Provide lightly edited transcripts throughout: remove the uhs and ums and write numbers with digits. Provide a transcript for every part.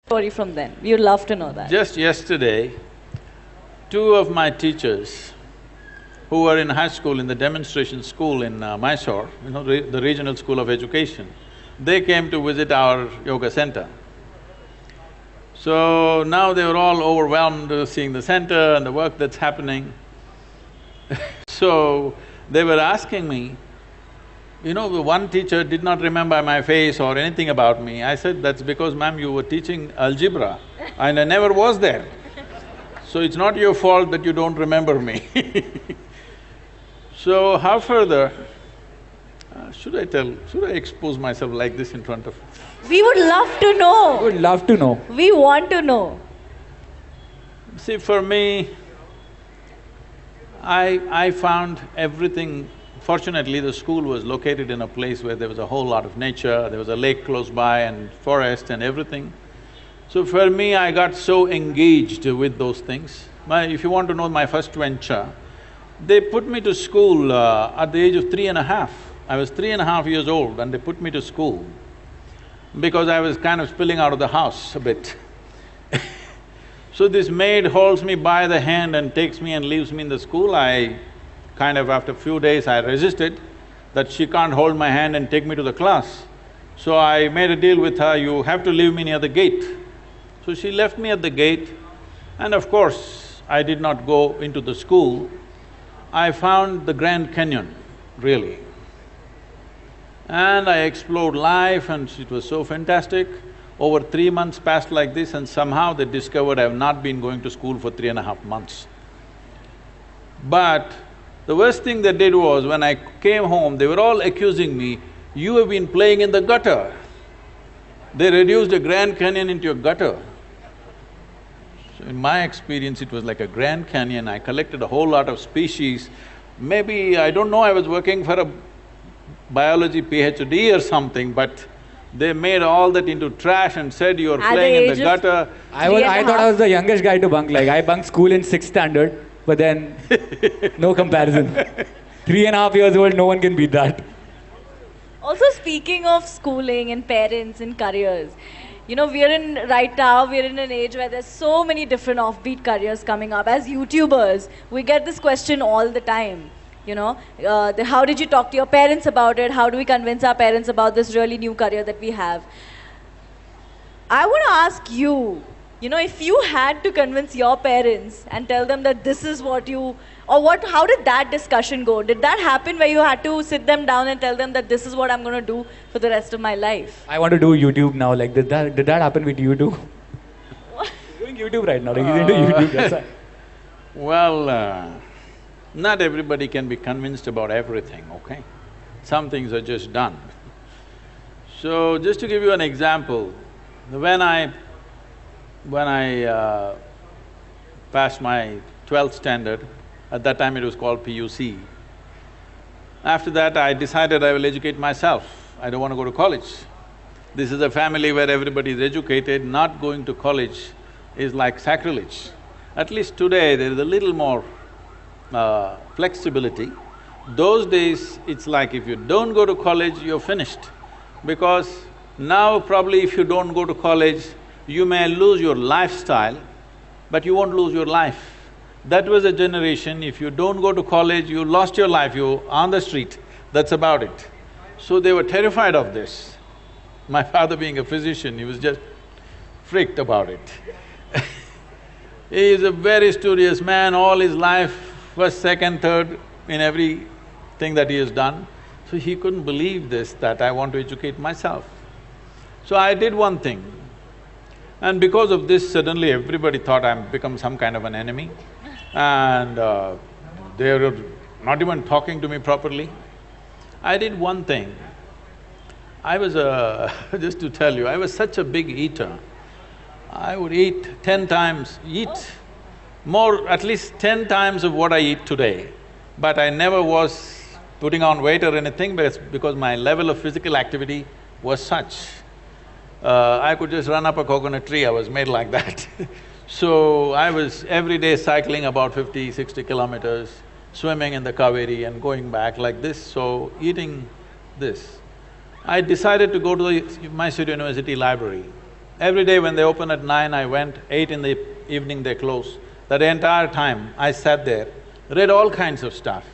Story from then. You'd love to know that. Just yesterday, two of my teachers who were in high school, in the demonstration school in Mysore, the regional school of education, they came to visit our yoga center. So now they were all overwhelmed seeing the center and the work that's happening. So they were asking me, the one teacher did not remember my face or anything about me. I said, that's because, ma'am, you were teaching algebra and I never was there. So it's not your fault that you don't remember me. So how further… should I expose myself like this in front of… We would love to know. Would love to know. We want to know. See, for me, I found everything… Fortunately, the school was located in a place where there was a whole lot of nature, there was a lake close by and forest and everything. So for me, I got so engaged with those things. If you want to know my first venture, they put me to school at the age of 3.5. I was 3.5 years old and they put me to school because I was kind of spilling out of the house a bit. So this maid holds me by the hand and takes me and leaves me in the school. After a few days I resisted that she can't hold my hand and take me to the class. So I made a deal with her, you have to leave me near the gate. So she left me at the gate and of course, I did not go into the school. I found the Grand Canyon, really. And I explored life and it was so fantastic. Over 3 months passed like this and somehow they discovered I have not been going to school for 3.5 months. But the worst thing they did was, when I came home, they were all accusing me, you have been playing in the gutter. They reduced a Grand Canyon into a gutter. So in my experience, it was like a Grand Canyon. I collected a whole lot of species. Maybe, I don't know, I was working for a biology PhD or something, but they made all that into trash and said you are playing in the gutter. I thought I was the youngest guy to bunk, like I bunked school in 6th standard, but then no comparison. 3.5 years old, no one can beat that. Also, speaking of schooling and parents and careers, right now, we're in an age where there's so many different offbeat careers coming up. As YouTubers, we get this question all the time. How did you talk to your parents about it? How do we convince our parents about this really new career that we have? I want to ask you, if you had to convince your parents and tell them that this is what you… how did that discussion go? Did that happen where you had to sit them down and tell them that this is what I'm going to do for the rest of my life? I want to do YouTube now, like did that happen with you too? He's doing YouTube right now, like he's into YouTube, that's why. Well, not everybody can be convinced about everything, okay? Some things are just done. So, just to give you an example, when I passed my 12th standard, at that time it was called PUC, after that I decided I will educate myself, I don't want to go to college. This is a family where everybody is educated, not going to college is like sacrilege. At least today there is a little more flexibility. Those days, it's like if you don't go to college, you're finished. Because now probably if you don't go to college, you may lose your lifestyle, but you won't lose your life. That was a generation, if you don't go to college, you lost your life, you're on the street, that's about it. So they were terrified of this. My father being a physician, he was just freaked about it. He is a very studious man, all his life, first, second, third in everything that he has done. So he couldn't believe this, that I want to educate myself. So I did one thing. And because of this, suddenly everybody thought I'm become some kind of an enemy. And they were not even talking to me properly. I did one thing. I was just to tell you, I was such a big eater. I would eat 10 times, at least 10 times of what I eat today. But I never was putting on weight or anything because my level of physical activity was such. I could just run up a coconut tree, I was made like that. So I was every day cycling about 50, 60 kilometers, swimming in the Kaveri and going back like this, so eating this. I decided to go to the Mysore University library Every day when they open at 9, I went, 8 in the evening they close. That entire time, I sat there, read all kinds of stuff.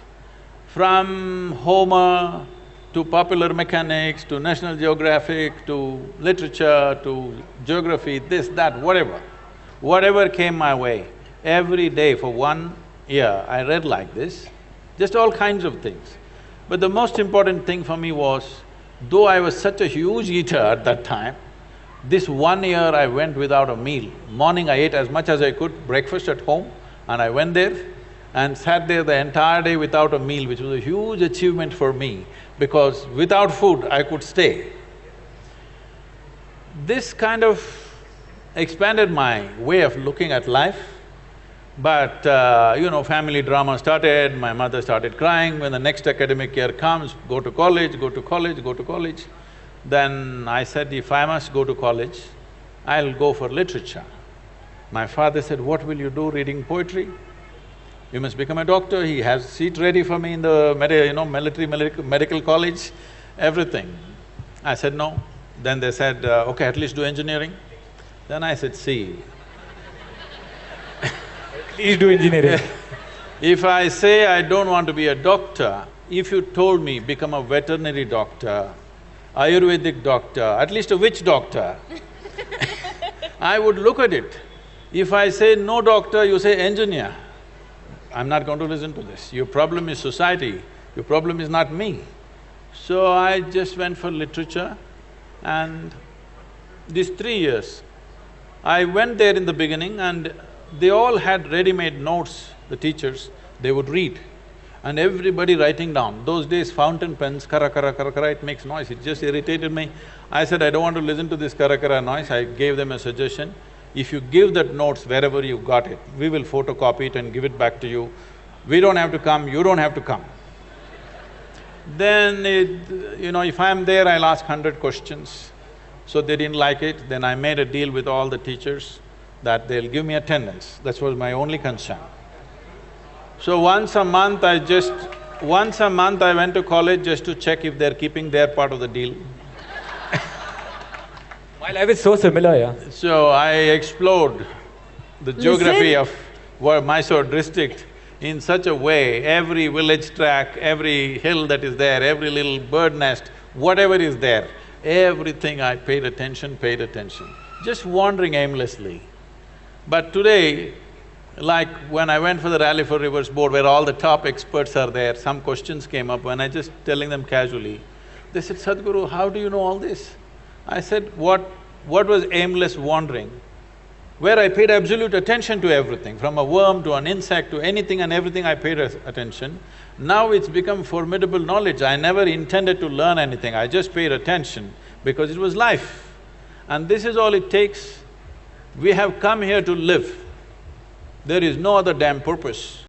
From Homer to popular mechanics, to National Geographic, to literature, to geography, this, that, whatever. Whatever came my way, every day for 1 year, I read like this, just all kinds of things. But the most important thing for me was, though I was such a huge eater at that time, this 1 year I went without a meal. Morning I ate as much as I could, breakfast at home, and I went there and sat there the entire day without a meal, which was a huge achievement for me, because without food I could stay. This kind of expanded my way of looking at life, but family drama started, my mother started crying when the next academic year comes, go to college, go to college, go to college. Then I said, if I must go to college, I'll go for literature. My father said, what will you do reading poetry? You must become a doctor. He has seat ready for me in the medical college, everything. I said, no. Then they said, okay, at least do engineering. Then I said, see, Please do engineering. if I say I don't want to be a doctor, if you told me become a veterinary doctor, Ayurvedic doctor, at least a witch doctor, I would look at it. If I say no doctor, you say engineer, I'm not going to listen to this. Your problem is society, your problem is not me. So I just went for literature, and these 3 years, I went there in the beginning and they all had ready-made notes, the teachers, they would read. And everybody writing down. Those days fountain pens, kara kara kara kara, it makes noise, it just irritated me. I said, I don't want to listen to this kara kara noise. I gave them a suggestion. If you give that notes wherever you got it, we will photocopy it and give it back to you. We don't have to come, you don't have to come. Then if I'm there, I'll ask 100 questions. So they didn't like it, then I made a deal with all the teachers that they'll give me attendance. That was my only concern. So once a month I went to college just to check if they're keeping their part of the deal. My life is so similar, yeah. So I explored the geography of Mysore district in such a way, every village track, every hill that is there, every little bird nest, whatever is there, everything I paid attention, just wandering aimlessly. But today, like when I went for the Rally for Rivers board where all the top experts are there, some questions came up when I just telling them casually, they said, Sadhguru, how do you know all this? I said, what was aimless wandering? Where I paid absolute attention to everything, from a worm to an insect to anything and everything I paid attention. Now it's become formidable knowledge. I never intended to learn anything, I just paid attention because it was life. And this is all it takes. We have come here to live. There is no other damn purpose.